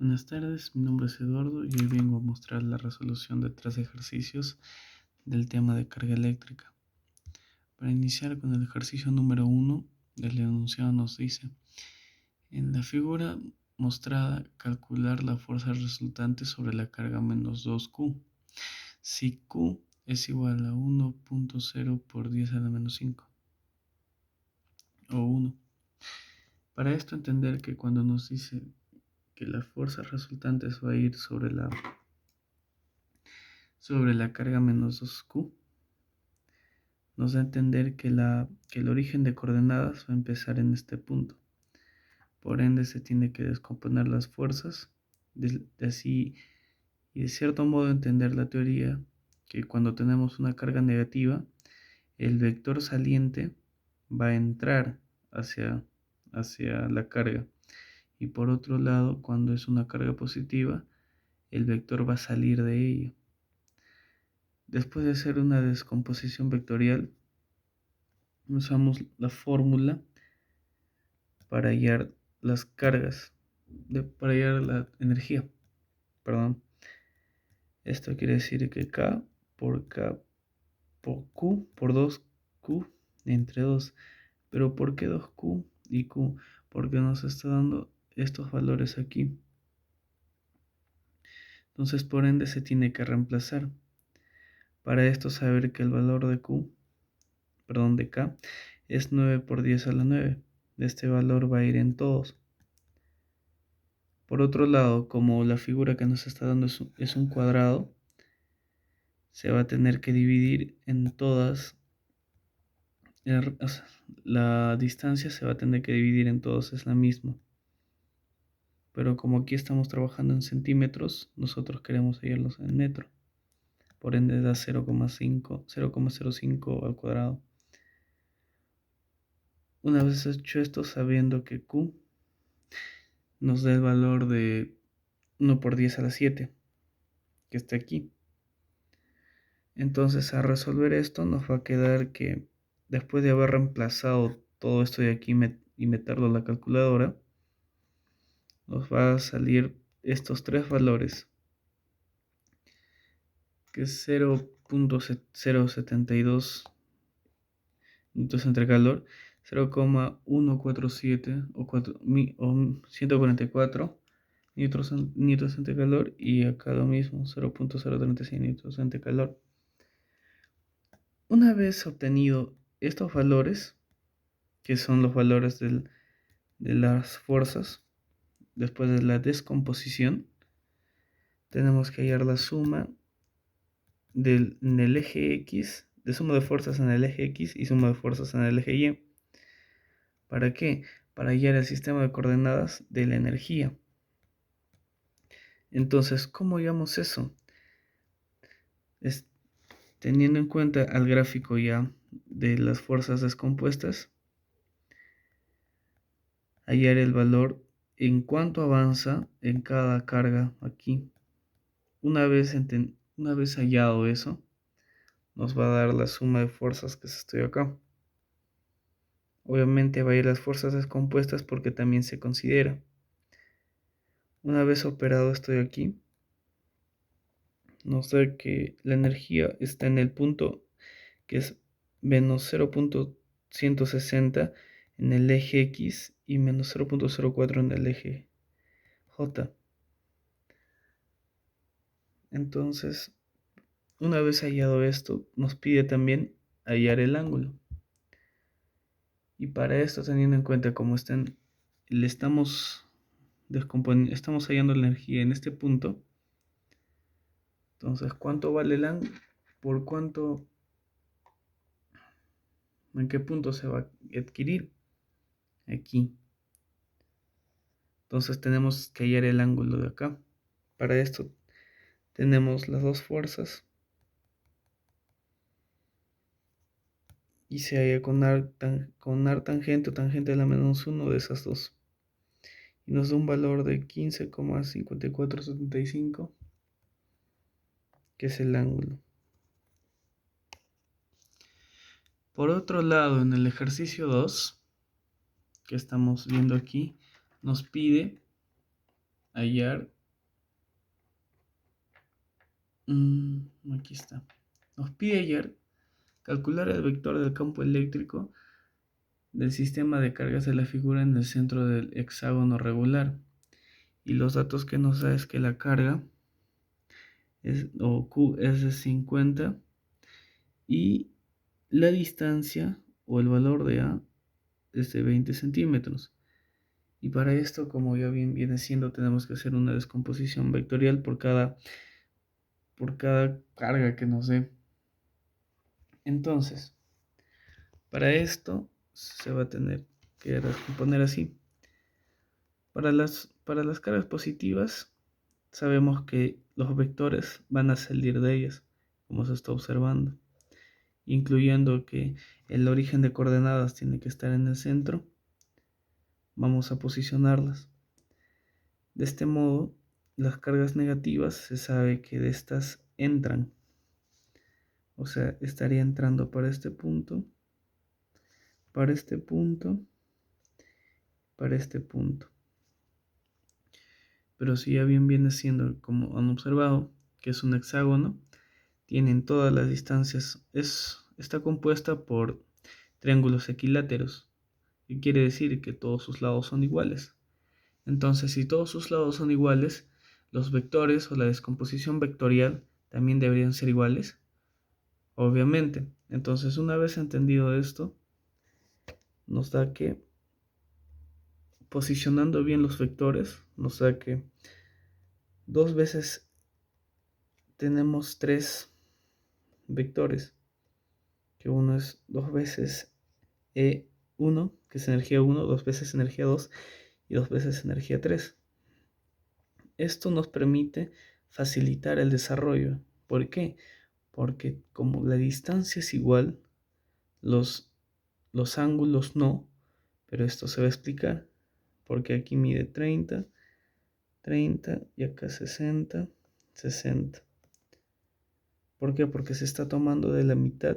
Buenas tardes, mi nombre es Eduardo y hoy vengo a mostrar la resolución de 3 ejercicios del tema de carga eléctrica. Para iniciar con el ejercicio número 1, el enunciado nos dice: en la figura mostrada, calcular la fuerza resultante sobre la carga menos 2Q. Si Q es igual a 1.0 por 10 a la menos 5 o 1. Para esto entender que cuando nos dice que la fuerza resultante va a ir sobre la carga menos 2Q, nos da a entender que el origen de coordenadas va a empezar en este punto. Por ende, se tiene que descomponer las fuerzas así, y de cierto modo entender la teoría que cuando tenemos una carga negativa, el vector saliente va a entrar hacia la carga, y por otro lado, cuando es una carga positiva, el vector va a salir de ella. Después de hacer una descomposición vectorial, usamos la fórmula para hallar las cargas, para hallar la energía. Perdón. Esto quiere decir que K por Q por 2Q entre 2. Pero ¿por qué 2Q y Q? Porque nos está dando estos valores aquí. Entonces, por ende, se tiene que reemplazar. Para esto, saber que el valor de K es 9 por 10 a la 9. Este valor va a ir en todos. Por otro lado, como la figura que nos está dando es un cuadrado, se va a tener que dividir en todas. La distancia se va a tener que dividir en todos, es la misma. Pero como aquí estamos trabajando en centímetros, nosotros queremos hallarlos en metro. Por ende da 0,05 al cuadrado. Una vez hecho esto, sabiendo que Q nos da el valor de 1 por 10 a la 7, que está aquí. Entonces, a resolver esto, nos va a quedar que después de haber reemplazado todo esto de aquí y meterlo a la calculadora, nos va a salir estos tres valores, que es 0.072 newtons entre calor, 0,147 o 144 newtons entre calor, y acá lo mismo, 0.036 newtons entre calor. Una vez obtenido estos valores, que son los valores de las fuerzas, después de la descomposición, tenemos que hallar la suma en el eje X, de suma de fuerzas en el eje X y suma de fuerzas en el eje Y. ¿Para qué? Para hallar el sistema de coordenadas de la energía. Entonces, ¿cómo hallamos eso? Teniendo en cuenta al gráfico ya de las fuerzas descompuestas, hallar el valor en cuánto avanza en cada carga aquí. Una vez hallado eso, nos va a dar la suma de fuerzas que estoy acá. Obviamente va a ir las fuerzas descompuestas porque también se considera. Una vez operado esto de aquí, nos da que la energía está en el punto que es menos 0.160 en el eje X y menos 0.04 en el eje J. Entonces, una vez hallado esto, nos pide también hallar el ángulo. Y para esto, teniendo en cuenta cómo estamos hallando la energía en este punto, entonces, ¿cuánto vale el ángulo? ¿Por cuánto? ¿En qué punto se va a adquirir? Aquí. Entonces tenemos que hallar el ángulo de acá. Para esto tenemos las dos fuerzas y se halla con ar tangente o tangente a la menos 1 de esas dos. Y nos da un valor de 15,5475, que es el ángulo. Por otro lado, en el ejercicio 2, que estamos viendo aquí, nos pide hallar Aquí está. Nos pide ayer calcular el vector del campo eléctrico del sistema de cargas de la figura en el centro del hexágono regular. Y los datos que nos da es que la carga o Q es de 50 y la distancia o el valor de A es de 20 centímetros. Y para esto, como ya bien viene siendo, tenemos que hacer una descomposición vectorial por cada carga que nos dé. Entonces, para esto se va a tener que descomponer así. Para las cargas positivas, sabemos que los vectores van a salir de ellas, como se está observando, incluyendo que el origen de coordenadas tiene que estar en el centro. Vamos a posicionarlas. De este modo, las cargas negativas se sabe que de estas entran, o sea, estaría entrando para este punto, para este punto, para este punto. Pero si ya bien viene siendo, como han observado, que es un hexágono, tienen todas las distancias, está compuesta por triángulos equiláteros, y quiere decir que todos sus lados son iguales. Entonces, si todos sus lados son iguales, los vectores o la descomposición vectorial también deberían ser iguales, obviamente. Entonces, una vez entendido esto, nos da que posicionando bien los vectores, nos da que dos veces tenemos tres vectores, que uno es dos veces E1, que es energía 1, dos veces energía 2 y dos veces energía 3. Esto nos permite facilitar el desarrollo. ¿Por qué? Porque como la distancia es igual, los, los ángulos no, pero esto se va a explicar, porque aquí mide 30, 30 y acá 60, 60. ¿Por qué? Porque se está tomando de la mitad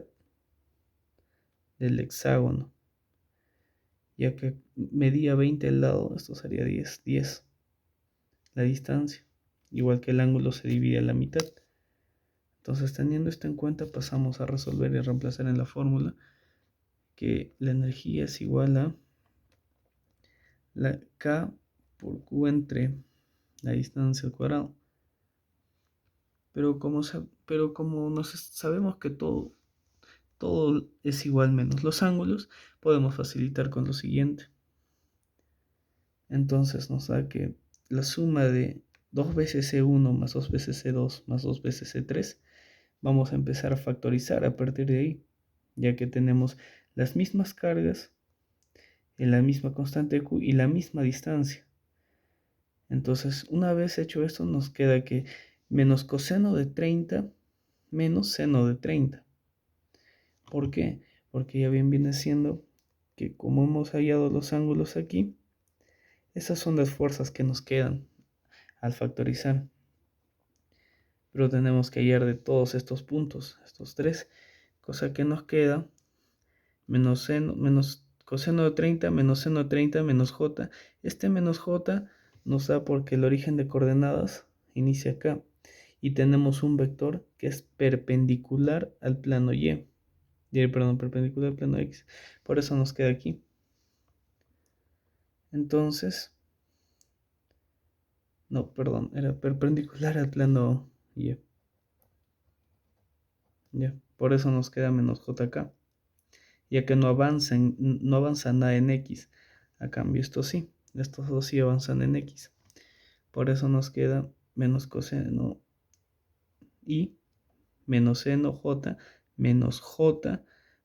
del hexágono. Ya que medía 20 el lado, esto sería 10, 10 la distancia. Igual que el ángulo se divide a la mitad. Entonces, teniendo esto en cuenta, pasamos a resolver y reemplazar en la fórmula que la energía es igual a la K por Q entre la distancia al cuadrado. Pero como sabemos que todo es igual menos los ángulos, podemos facilitar con lo siguiente. Entonces nos da que la suma de 2 veces C1 más 2 veces C2 más 2 veces C3, vamos a empezar a factorizar a partir de ahí, ya que tenemos las mismas cargas en la misma constante Q y la misma distancia. Entonces, una vez hecho esto, nos queda que menos coseno de 30 menos seno de 30. ¿Por qué? Porque ya bien viene siendo que como hemos hallado los ángulos aquí, esas son las fuerzas que nos quedan al factorizar. Pero tenemos que hallar de todos estos puntos, estos tres, cosa que nos queda menos coseno de 30 menos seno de 30 menos j. Este menos j nos da porque el origen de coordenadas inicia acá y tenemos un vector que es perpendicular al plano perpendicular al plano x. Por eso nos queda aquí. Entonces, no, perdón, era perpendicular al plano y. Ya, por eso nos queda menos j acá, ya que no avanza nada en x. A cambio, estos dos sí avanzan en x. Por eso nos queda menos coseno y menos seno j menos j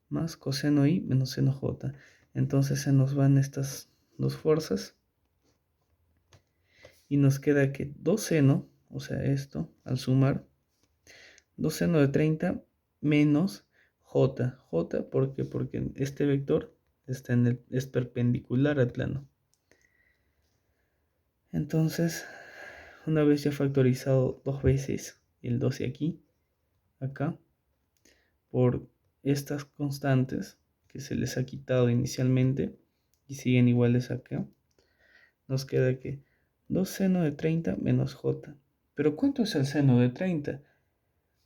más coseno y menos seno j. Entonces se nos van estas dos fuerzas y nos queda que 2 seno, o sea esto, al sumar, 2 seno de 30 menos j. ¿Por qué? Porque este vector es perpendicular al plano. Entonces, una vez ya factorizado dos veces el 12 aquí, acá, por estas constantes que se les ha quitado inicialmente y siguen iguales acá, nos queda que 2 seno de 30 menos j. ¿Pero cuánto es el seno de 30?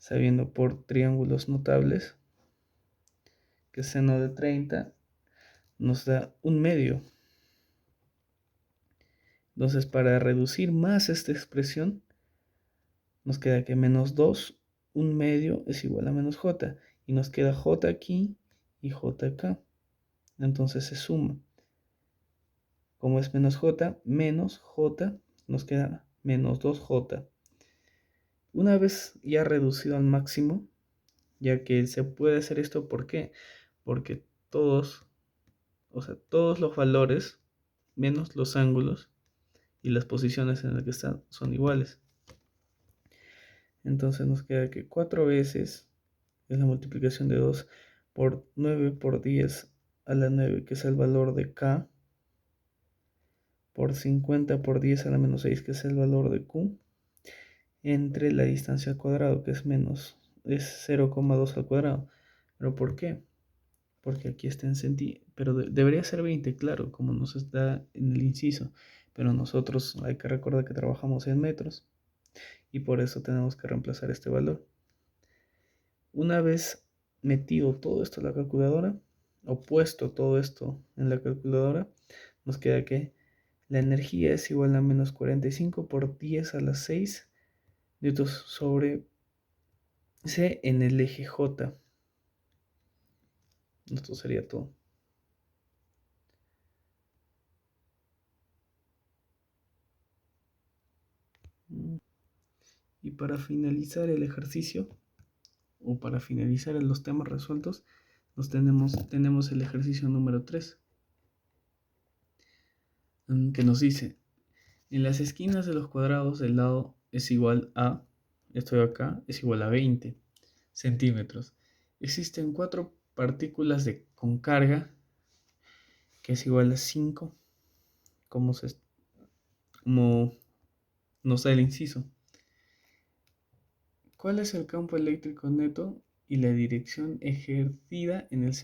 sabiendo por triángulos notables que seno de 30 nos da 1/2. Entonces, para reducir más esta expresión, nos queda que -2, 1/2 es igual a -j. Y nos queda j aquí y j acá. Entonces se suma. Como es -j, menos j, nos queda -2j. Una vez ya reducido al máximo, ya que se puede hacer esto, ¿por qué? Porque todos los valores, menos los ángulos y las posiciones en las que están, son iguales. Entonces nos queda que 4 veces es la multiplicación de 2 por 9 por 10 a la 9, que es el valor de k, por 50 por 10 a la -6, que es el valor de q, entre la distancia al cuadrado, que es 0,2 al cuadrado. ¿Pero por qué? Porque aquí está en centímetros, pero debería ser 20, claro, como nos está en el inciso, pero nosotros hay que recordar que trabajamos en metros y por eso tenemos que reemplazar este valor. Una vez metido todo esto en la calculadora, o puesto todo esto en la calculadora, nos queda que la energía es igual a -45 por 10 a la 6 newtons sobre C en el eje J. Esto sería todo. Y para finalizar el ejercicio, o para finalizar los temas resueltos, tenemos el ejercicio número 3, que nos dice: en las esquinas de los cuadrados del lado es igual a, esto de acá, es igual a 20 centímetros. Existen 4 partículas con carga, que es igual a 5, como nos da el inciso. ¿Cuál es el campo eléctrico neto y la dirección ejercida en el